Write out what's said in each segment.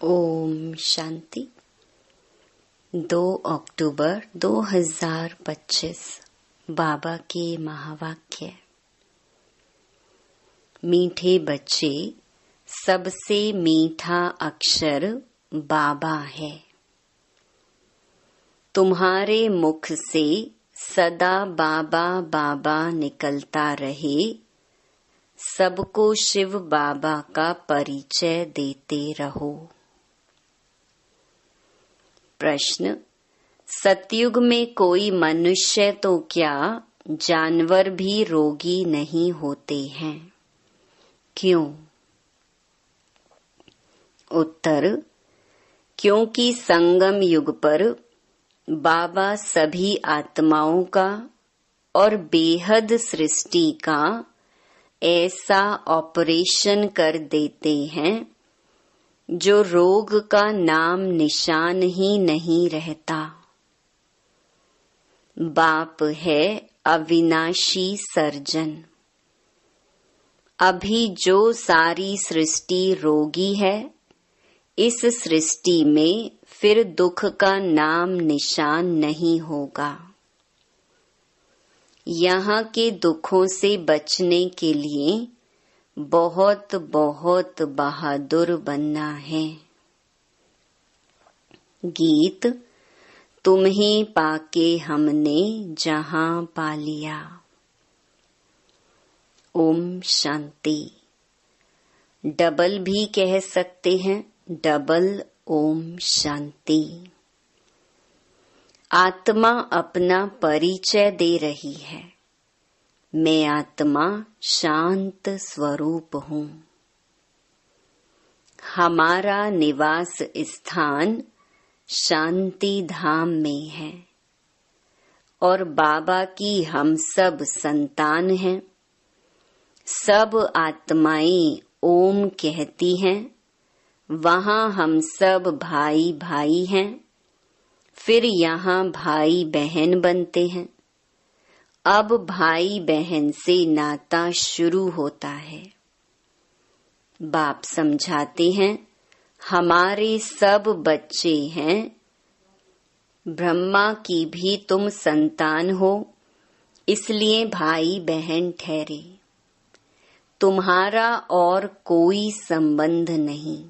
ओम शांति। 2 अक्टूबर 2025 बाबा के महावाक्य। मीठे बच्चे, सबसे मीठा अक्षर बाबा है। तुम्हारे मुख से सदा बाबा बाबा निकलता रहे। सबको शिव बाबा का परिचय देते रहो। प्रश्न: सतयुग में कोई मनुष्य तो क्या जानवर भी रोगी नहीं होते हैं, क्यों? उत्तर: क्योंकि संगम युग पर बाबा सभी आत्माओं का और बेहद सृष्टि का ऐसा ऑपरेशन कर देते हैं जो रोग का नाम निशान ही नहीं रहता। बाप है अविनाशी सर्जन। अभी जो सारी सृष्टि रोगी है, इस सृष्टि में फिर दुख का नाम निशान नहीं होगा। यहाँ के दुखों से बचने के लिए बहुत बहुत बहादुर बनना है। गीत: तुम्हें पाके हमने जहां पा लिया। ओम शांति। डबल भी कह सकते हैं, डबल ओम शांति। आत्मा अपना परिचय दे रही है। मैं आत्मा शांत स्वरूप हूँ। हमारा निवास स्थान शांति धाम में है और बाबा की हम सब संतान हैं। सब आत्माएं ओम कहती हैं। वहाँ हम सब भाई भाई हैं। फिर यहाँ भाई बहन बनते हैं। अब भाई बहन से नाता शुरू होता है। बाप समझाते हैं, हमारे सब बच्चे हैं। ब्रह्मा की भी तुम संतान हो, इसलिए भाई बहन ठहरे। तुम्हारा और कोई संबंध नहीं।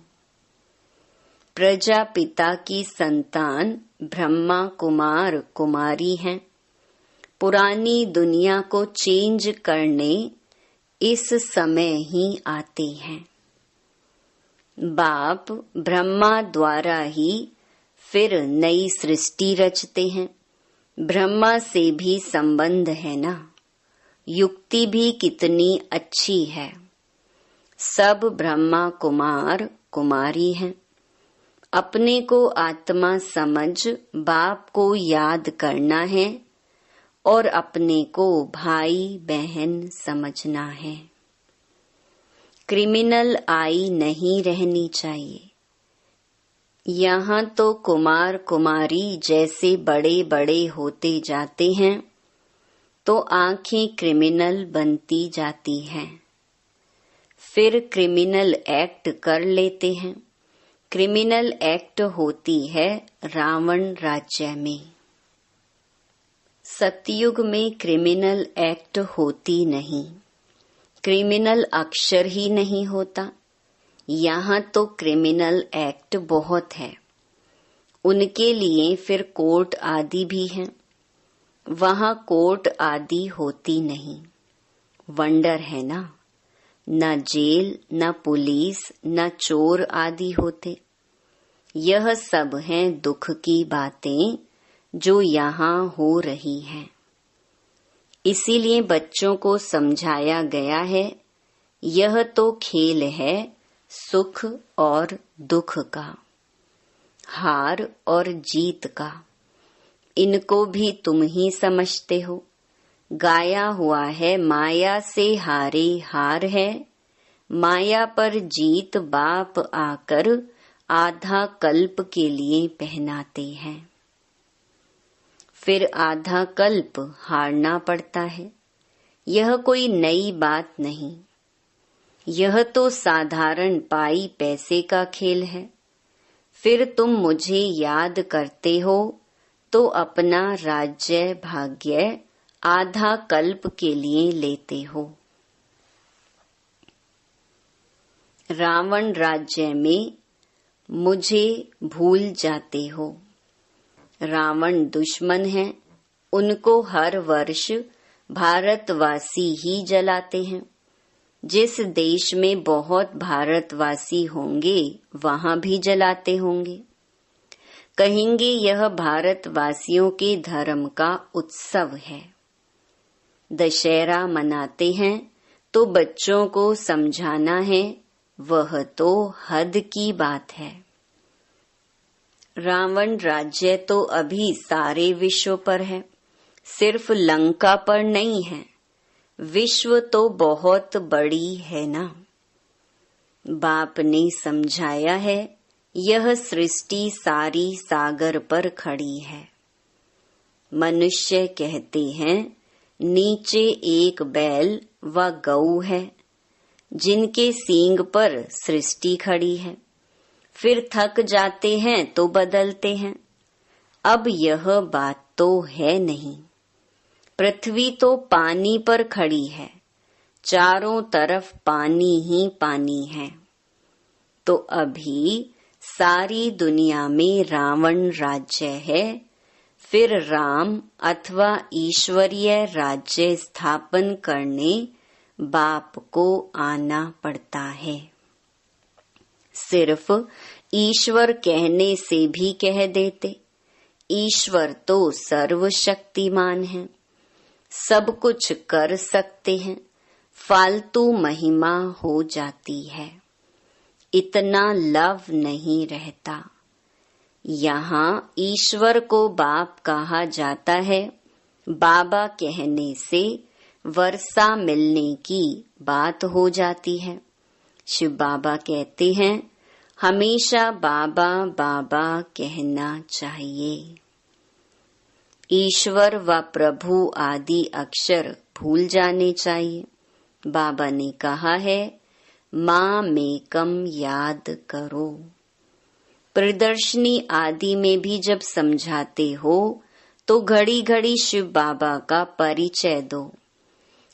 प्रजापिता की संतान ब्रह्मा कुमार कुमारी हैं। पुरानी दुनिया को चेंज करने इस समय ही आते हैं। बाप ब्रह्मा द्वारा ही फिर नई सृष्टि रचते हैं। ब्रह्मा से भी संबंध है ना। युक्ति भी कितनी अच्छी है। सब ब्रह्मा कुमार कुमारी हैं। अपने को आत्मा समझ बाप को याद करना है और अपने को भाई बहन समझना है। क्रिमिनल आई नहीं रहनी चाहिए। यहाँ तो कुमार कुमारी जैसे बड़े बड़े होते जाते हैं तो आंखें क्रिमिनल बनती जाती हैं। फिर क्रिमिनल एक्ट कर लेते हैं। क्रिमिनल एक्ट होती है रावण राज्य में। सतयुग में क्रिमिनल एक्ट होती नहीं। क्रिमिनल अक्षर ही नहीं होता। यहाँ तो क्रिमिनल एक्ट बहुत है। उनके लिए फिर कोर्ट आदि भी हैं। वहाँ कोर्ट आदि होती नहीं। वंडर है ना। न जेल, न पुलिस, न चोर आदि होते। यह सब हैं दुख की बातें जो यहाँ हो रही हैं। इसीलिए बच्चों को समझाया गया है, यह तो खेल है सुख और दुख का, हार और जीत का। इनको भी तुम ही समझते हो। गाया हुआ है, माया से हारे हार है, माया पर जीत बाप आकर आधा कल्प के लिए पहनाते हैं। फिर आधा कल्प हारना पड़ता है। यह कोई नई बात नहीं। यह तो साधारण पाई पैसे का खेल है। फिर तुम मुझे याद करते हो तो अपना राज्य भाग्य आधा कल्प के लिए लेते हो। रावण राज्य में मुझे भूल जाते हो। रावण दुश्मन है, उनको हर वर्ष भारतवासी ही जलाते हैं। जिस देश में बहुत भारतवासी होंगे वहां भी जलाते होंगे। कहेंगे यह भारतवासियों के धर्म का उत्सव है। दशहरा मनाते हैं तो बच्चों को समझाना है, वह तो हद की बात है। रावण राज्य तो अभी सारे विश्व पर है, सिर्फ लंका पर नहीं है। विश्व तो बहुत बड़ी है ना। बाप ने समझाया है, यह सृष्टि सारी सागर पर खड़ी है। मनुष्य कहते हैं नीचे एक बैल व गऊ है, जिनके सींग पर सृष्टि खड़ी है। फिर थक जाते हैं तो बदलते हैं। अब यह बात तो है नहीं। पृथ्वी तो पानी पर खड़ी है, चारों तरफ पानी ही पानी है। तो अभी सारी दुनिया में रावण राज्य है। फिर राम अथवा ईश्वरीय राज्य स्थापन करने बाप को आना पड़ता है। सिर्फ ईश्वर कहने से भी कह देते। ईश्वर तो सर्वशक्तिमान है, सब कुछ कर सकते हैं, फालतू महिमा हो जाती है। इतना लव नहीं रहता। यहाँ ईश्वर को बाप कहा जाता है। बाबा कहने से वर्षा मिलने की बात हो जाती है। शिव बाबा कहते हैं हमेशा बाबा बाबा कहना चाहिए। ईश्वर व प्रभु आदि अक्षर भूल जाने चाहिए। बाबा ने कहा है माँ मेकम याद करो। प्रदर्शनी आदि में भी जब समझाते हो तो घड़ी घड़ी शिव बाबा का परिचय दो।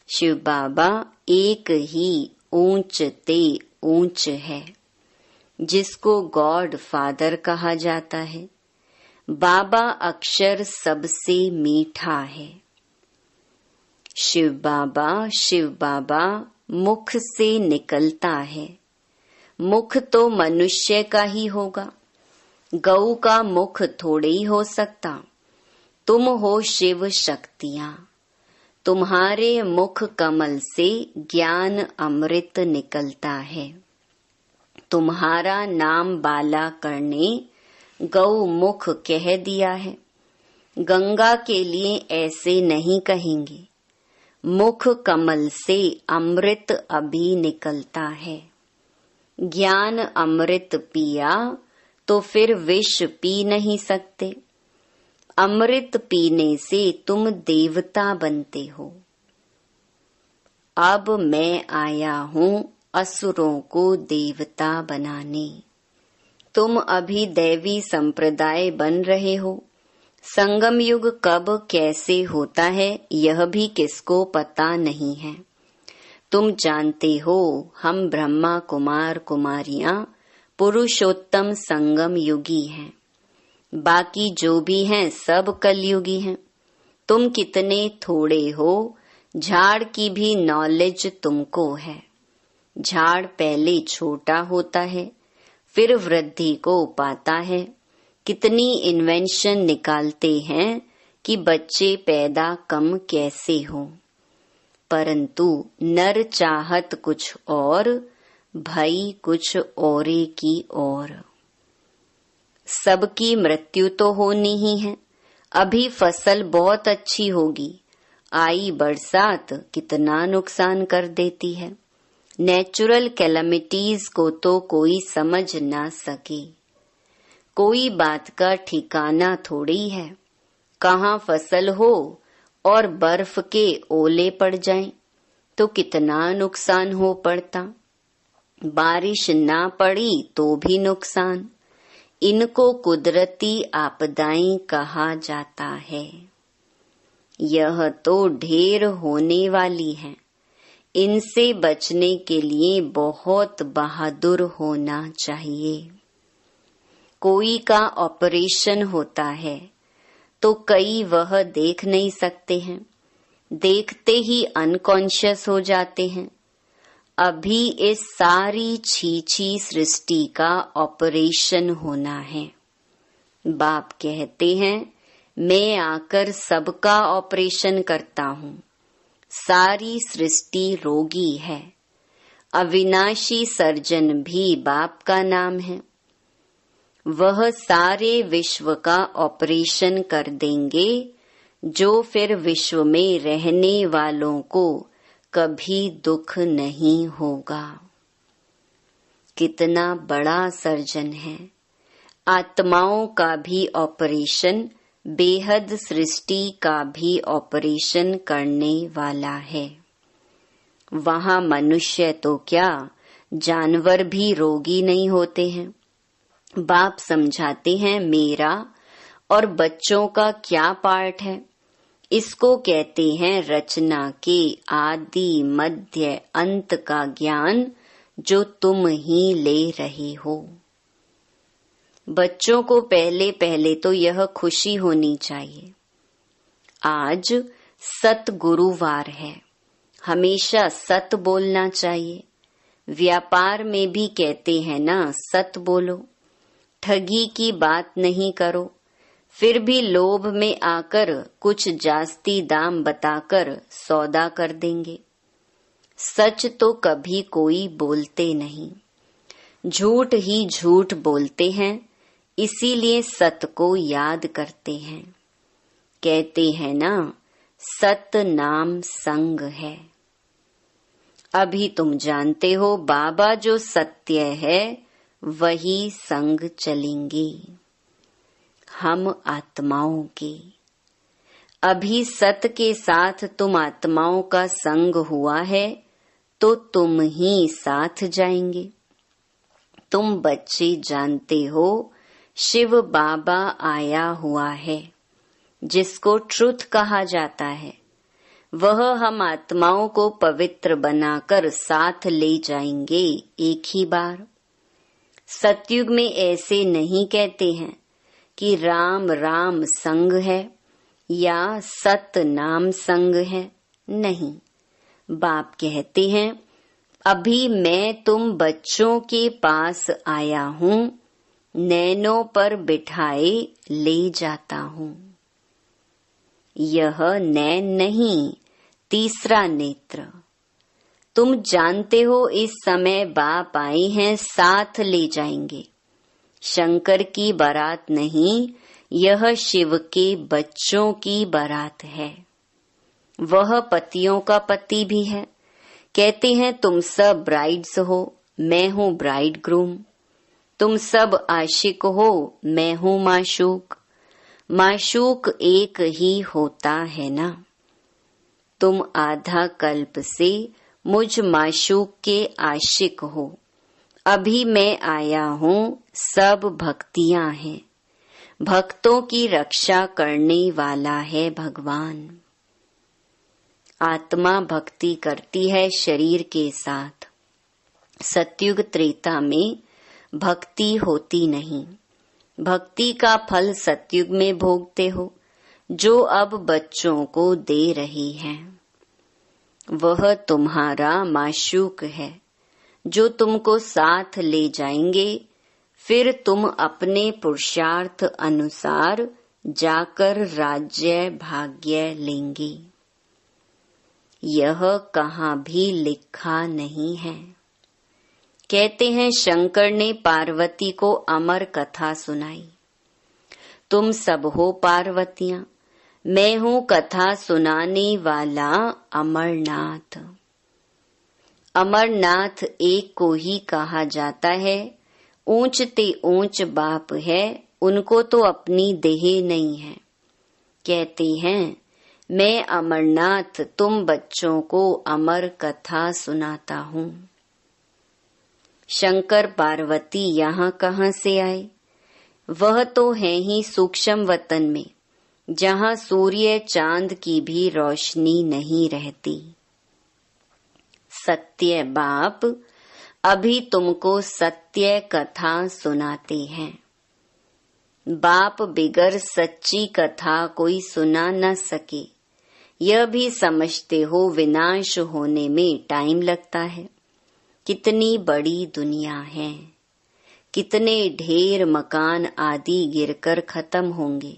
शिव बाबा एक ही ऊंच ते ऊंच है, जिसको गॉड फादर कहा जाता है। बाबा अक्षर सबसे मीठा है। शिव बाबा मुख से निकलता है। मुख तो मनुष्य का ही होगा, गऊ का मुख थोड़े ही हो सकता। तुम हो शिव शक्तियां, तुम्हारे मुख कमल से ज्ञान अमृत निकलता है। तुम्हारा नाम बाला करने गौ मुख कह दिया है। गंगा के लिए ऐसे नहीं कहेंगे। मुख कमल से अमृत अभी निकलता है। ज्ञान अमृत पिया तो फिर विष पी नहीं सकते। अमृत पीने से तुम देवता बनते हो। अब मैं आया हूँ असुरों को देवता बनाने। तुम अभी दैवी संप्रदाय बन रहे हो। संगम युग कब कैसे होता है यह भी किसको पता नहीं है। तुम जानते हो हम ब्रह्मा कुमार कुमारियां पुरुषोत्तम संगम युगी हैं। बाकी जो भी हैं सब कलयुगी हैं। तुम कितने थोड़े हो, झाड़ की भी नॉलेज तुमको है। झाड़ पहले छोटा होता है, फिर वृद्धि को पाता है। कितनी इन्वेंशन निकालते हैं कि बच्चे पैदा कम कैसे हो, परंतु नर चाहत कुछ और, भई कुछ औरे की और। सबकी मृत्यु तो होनी ही है। अभी फसल बहुत अच्छी होगी, आई बरसात कितना नुकसान कर देती है। नेचुरल कैलेमिटीज को तो कोई समझ ना सके। कोई बात का ठिकाना थोड़ी है। कहाँ फसल हो और बर्फ के ओले पड़ जाएं तो कितना नुकसान हो पड़ता। बारिश ना पड़ी तो भी नुकसान। इनको कुदरती आपदाएं कहा जाता है। यह तो ढेर होने वाली है। इनसे बचने के लिए बहुत बहादुर होना चाहिए। कोई का ऑपरेशन होता है तो कई वह देख नहीं सकते हैं, देखते ही अनकॉन्शियस हो जाते हैं। अभी इस सारी छीछी सृष्टि का ऑपरेशन होना है। बाप कहते हैं, मैं आकर सबका ऑपरेशन करता हूँ। सारी सृष्टि रोगी है। अविनाशी सर्जन भी बाप का नाम है। वह सारे विश्व का ऑपरेशन कर देंगे, जो फिर विश्व में रहने वालों को कभी दुख नहीं होगा। कितना बड़ा सर्जन है। आत्माओं का भी ऑपरेशन, बेहद सृष्टि का भी ऑपरेशन करने वाला है। वहाँ मनुष्य तो क्या, जानवर भी रोगी नहीं होते हैं। बाप समझाते हैं, मेरा और बच्चों का क्या पार्ट है। इसको कहते हैं रचना के आदि मध्य अंत का ज्ञान, जो तुम ही ले रहे हो। बच्चों को पहले पहले तो यह खुशी होनी चाहिए। आज सत गुरुवार है, हमेशा सत बोलना चाहिए। व्यापार में भी कहते हैं ना, सत बोलो, ठगी की बात नहीं करो। फिर भी लोभ में आकर कुछ जास्ती दाम बताकर सौदा कर देंगे। सच तो कभी कोई बोलते नहीं, झूठ ही झूठ बोलते हैं। इसीलिए सत को याद करते हैं। कहते हैं ना, सत नाम संग है। अभी तुम जानते हो, बाबा जो सत्य है वही संग चलेंगे। हम आत्माओं के, अभी सत के साथ तुम आत्माओं का संग हुआ है तो तुम ही साथ जाएंगे। तुम बच्चे जानते हो, शिव बाबा आया हुआ है, जिसको ट्रुथ कहा जाता है। वह हम आत्माओं को पवित्र बनाकर साथ ले जाएंगे एक ही बार। सतयुग में ऐसे नहीं कहते हैं कि राम राम संग है या सत नाम संग है। नहीं, बाप कहते हैं, अभी मैं तुम बच्चों के पास आया हूँ, नैनों पर बिठाए ले जाता हूँ। यह नैन नहीं, तीसरा नेत्र। तुम जानते हो, इस समय बाप आए हैं, साथ ले जाएंगे। शंकर की बारात नहीं, यह शिव के बच्चों की बारात है। वह पतियों का पति भी है। कहते हैं, तुम सब ब्राइड्स हो, मैं हूँ ब्राइड ग्रूम। तुम सब आशिक हो, मैं हूँ माशूक। माशूक एक ही होता है ना। तुम आधा कल्प से मुझ माशूक के आशिक हो। अभी मैं आया हूँ, सब भक्तियाँ हैं। भक्तों की रक्षा करने वाला है भगवान। आत्मा भक्ति करती है शरीर के साथ। सतयुग त्रेता में भक्ति होती नहीं। भक्ति का फल सतयुग में भोगते हो, जो अब बच्चों को दे रही है। वह तुम्हारा माशूक है, जो तुमको साथ ले जाएंगे। फिर तुम अपने पुरुषार्थ अनुसार जाकर राज्य भाग्य लेंगे। यह कहाँ भी लिखा नहीं है। कहते हैं, शंकर ने पार्वती को अमर कथा सुनाई। तुम सब हो पार्वतियां, मैं हूँ कथा सुनाने वाला अमरनाथ। अमरनाथ एक को ही कहा जाता है। ऊंच ते ऊंच बाप है, उनको तो अपनी देह नहीं है। कहते हैं, मैं अमरनाथ तुम बच्चों को अमर कथा सुनाता हूँ। शंकर पार्वती यहाँ कहाँ से आए? वह तो है ही सूक्ष्म वतन में, जहाँ सूर्य चांद की भी रोशनी नहीं रहती। सत्य बाप अभी तुमको सत्य कथा सुनाते हैं। बाप बिगर सच्ची कथा कोई सुना न सके, यह भी समझते हो विनाश होने में टाइम लगता है। कितनी बड़ी दुनिया है, कितने ढेर मकान आदि गिरकर खत्म होंगे।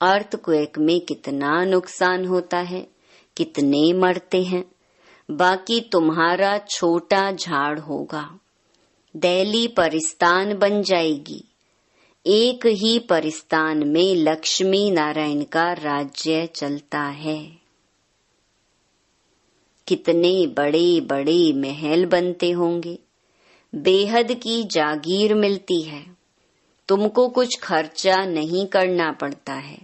अर्थक्वेक में कितना नुकसान होता है, कितने मरते हैं। बाकी तुम्हारा छोटा झाड़ होगा, दिल्ली परिस्तान बन जाएगी। एक ही परिस्तान में लक्ष्मी नारायण का राज्य चलता है। कितने बड़े बड़े महल बनते होंगे, बेहद की जागीर मिलती है। तुमको कुछ खर्चा नहीं करना पड़ता है।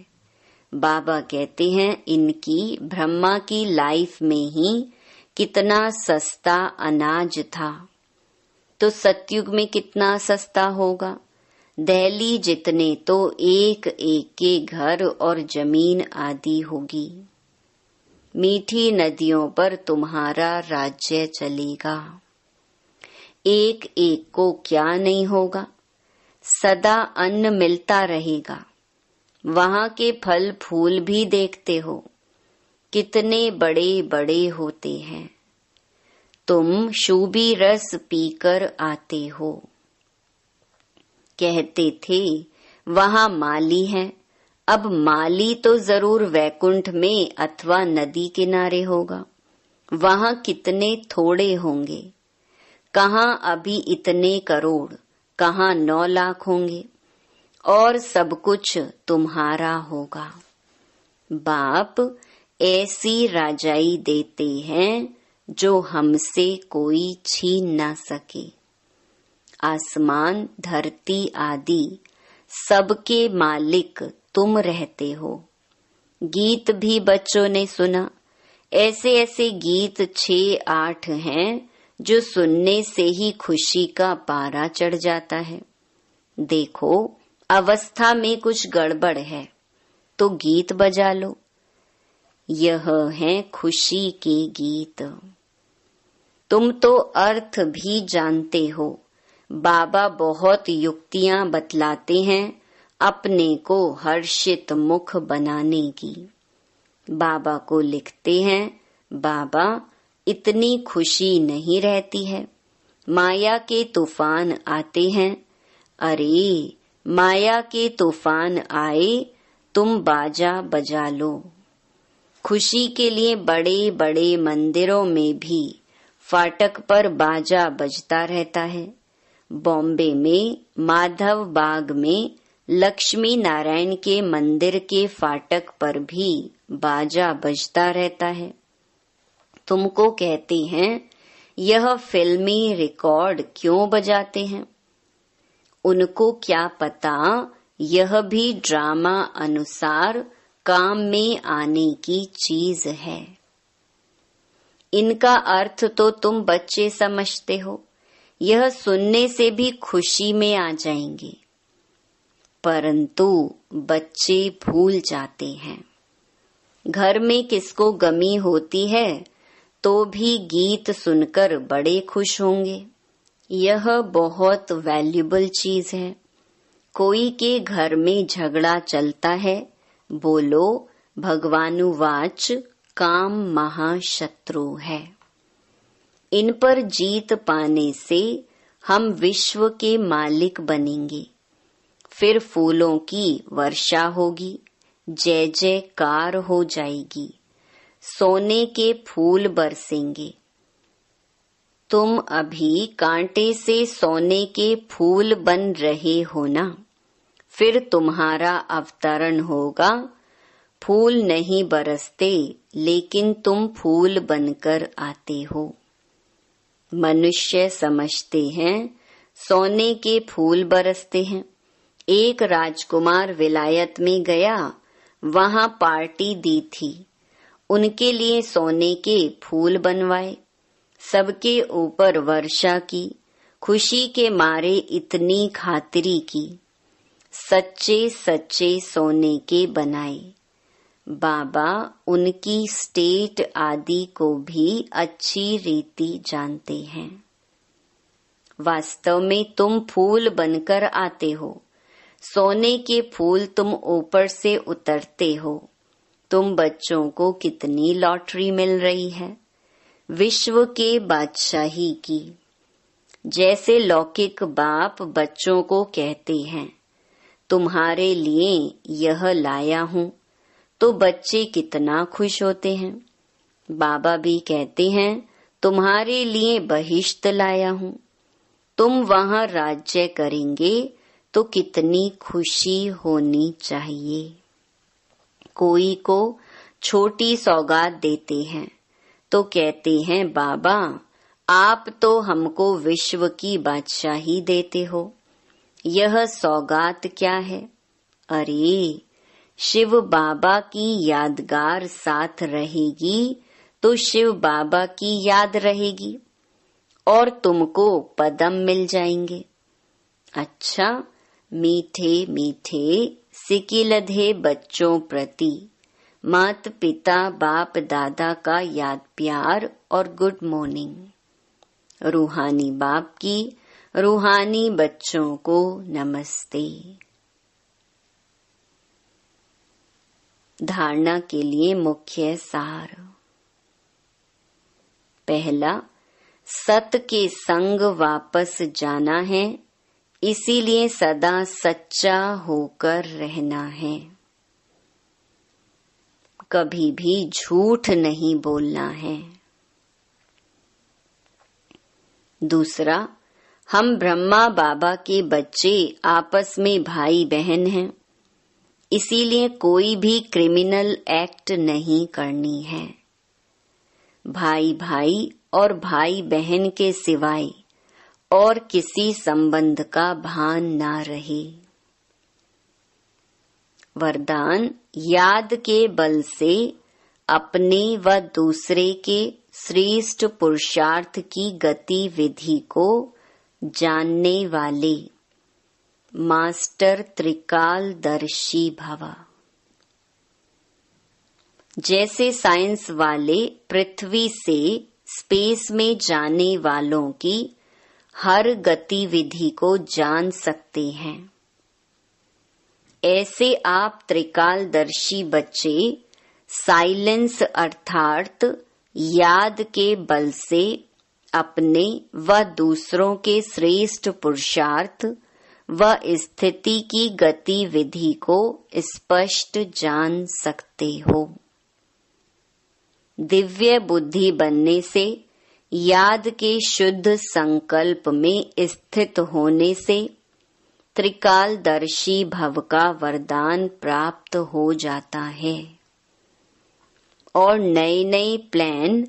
बाबा कहते हैं इनकी ब्रह्मा की लाइफ में ही कितना सस्ता अनाज था, तो सतयुग में कितना सस्ता होगा। दिल्ली जितने तो एक एक के घर और जमीन आदि होगी। मीठी नदियों पर तुम्हारा राज्य चलेगा। एक एक को क्या नहीं होगा, सदा अन्न मिलता रहेगा। वहाँ के फल फूल भी देखते हो, कितने बड़े बड़े होते हैं। तुम शूबी रस पीकर आते हो। कहते थे वहाँ माली है, अब माली तो जरूर वैकुंठ में अथवा नदी किनारे होगा। वहाँ कितने थोड़े होंगे, कहाँ अभी इतने करोड़, कहाँ 9 लाख होंगे, और सब कुछ तुम्हारा होगा। बाप ऐसी राजाई देते हैं जो हमसे कोई छीन ना सके। आसमान धरती आदि सबके मालिक तुम रहते हो। गीत भी बच्चों ने सुना, ऐसे ऐसे गीत 6-8 हैं जो सुनने से ही खुशी का पारा चढ़ जाता है। देखो अवस्था में कुछ गड़बड़ है तो गीत बजा लो। यह है खुशी के गीत। तुम तो अर्थ भी जानते हो। बाबा बहुत युक्तियां बतलाते हैं अपने को हर्षित मुख बनाने की। बाबा को लिखते हैं, बाबा इतनी खुशी नहीं रहती है, माया के तूफान आते हैं। अरे माया के तूफान आए, तुम बाजा बजा लो। खुशी के लिए बड़े बड़े मंदिरों में भी फाटक पर बाजा बजता रहता है। बॉम्बे में माधव बाग में लक्ष्मी नारायण के मंदिर के फाटक पर भी बाजा बजता रहता है। तुमको कहते हैं यह फिल्मी रिकॉर्ड क्यों बजाते हैं। उनको क्या पता यह भी ड्रामा अनुसार काम में आने की चीज है। इनका अर्थ तो तुम बच्चे समझते हो, यह सुनने से भी खुशी में आ जाएंगे, परंतु बच्चे भूल जाते हैं। घर में किसको गमी होती है तो भी गीत सुनकर बड़े खुश होंगे। यह बहुत वैल्यूबल चीज है। कोई के घर में झगड़ा चलता है, बोलो भगवानुवाच काम महाशत्रु है। इन पर जीत पाने से हम विश्व के मालिक बनेंगे। फिर फूलों की वर्षा होगी, जय जयकार हो जाएगी, सोने के फूल बरसेंगे। तुम अभी कांटे से सोने के फूल बन रहे हो ना, फिर तुम्हारा अवतरण होगा। फूल नहीं बरसते लेकिन तुम फूल बनकर आते हो। मनुष्य समझते हैं सोने के फूल बरसते हैं। एक राजकुमार विलायत में गया, वहां पार्टी दी थी, उनके लिए सोने के फूल बनवाए, सबके ऊपर वर्षा की, खुशी के मारे इतनी खातिरी की। सच्चे सच्चे सोने के बनाए। बाबा उनकी स्टेट आदि को भी अच्छी रीति जानते हैं। वास्तव में तुम फूल बनकर आते हो। सोने के फूल तुम ऊपर से उतरते हो। तुम बच्चों को कितनी लॉटरी मिल रही है, विश्व के बादशाही की। जैसे लौकिक बाप बच्चों को कहते हैं, तुम्हारे लिए यह लाया हूँ, तो बच्चे कितना खुश होते हैं। बाबा भी कहते हैं, तुम्हारे लिए बहिश्त लाया हूँ, तुम वहाँ राज्य करेंगे, तो कितनी खुशी होनी चाहिए। कोई को छोटी सौगात देते हैं तो कहते हैं, बाबा आप तो हमको विश्व की बादशाही देते हो, यह सौगात क्या है। अरे शिव बाबा की यादगार साथ रहेगी तो शिव बाबा की याद रहेगी और तुमको पदम मिल जाएंगे। अच्छा, मीठे मीठे सिकिलधे बच्चों प्रति मात पिता बाप दादा का याद प्यार और गुड मॉर्निंग। रूहानी बाप की रूहानी बच्चों को नमस्ते। धारणा के लिए मुख्य सार। पहला, सत के संग वापस जाना है, इसीलिए सदा सच्चा होकर रहना है। कभी भी झूठ नहीं बोलना है। दूसरा, हम ब्रह्मा बाबा के बच्चे आपस में भाई बहन हैं, इसीलिए कोई भी क्रिमिनल एक्ट नहीं करनी है। भाई भाई और भाई बहन के सिवाय और किसी संबंध का भान ना रहे। वरदान, याद के बल से अपने व दूसरे के श्रेष्ठ पुरुषार्थ की गतिविधि को जानने वाले मास्टर त्रिकालदर्शी भव। जैसे साइंस वाले पृथ्वी से स्पेस में जाने वालों की हर गतिविधि को जान सकते हैं, ऐसे आप त्रिकालदर्शी बच्चे साइलेंस अर्थात याद के बल से अपने व दूसरों के श्रेष्ठ पुरुषार्थ व स्थिति की गतिविधि को स्पष्ट जान सकते हो। दिव्य बुद्धि बनने से, याद के शुद्ध संकल्प में स्थित होने से त्रिकालदर्शी भव का वरदान प्राप्त हो जाता है और नए नए प्लान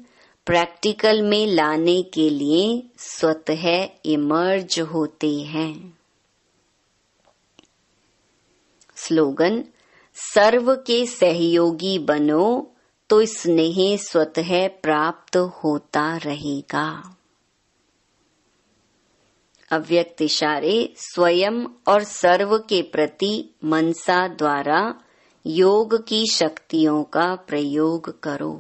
प्रैक्टिकल में लाने के लिए स्वतः इमर्ज होते हैं। स्लोगन, सर्व के सहयोगी बनो तो स्नेह स्वतः प्राप्त होता रहेगा। अव्यक्त इशारे स्वयं और सर्व के प्रति मनसा द्वारा योग की शक्तियों का प्रयोग करो।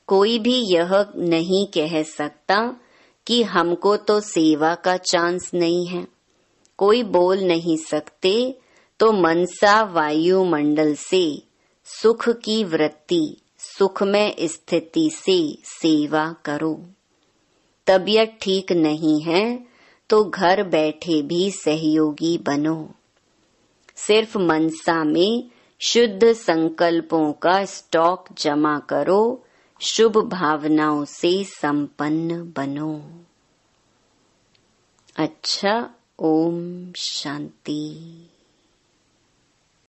कोई भी यह नहीं कह सकता कि हमको तो सेवा का चांस नहीं है। कोई बोल नहीं सकते तो मनसा वायुमंडल से सुख की वृत्ति, सुखमय स्थिति से सेवा करो। तबीयत ठीक नहीं है तो घर बैठे भी सहयोगी बनो। सिर्फ मनसा में शुद्ध संकल्पों का स्टॉक जमा करो, शुभ भावनाओं से संपन्न बनो। अच्छा, ओम शांति।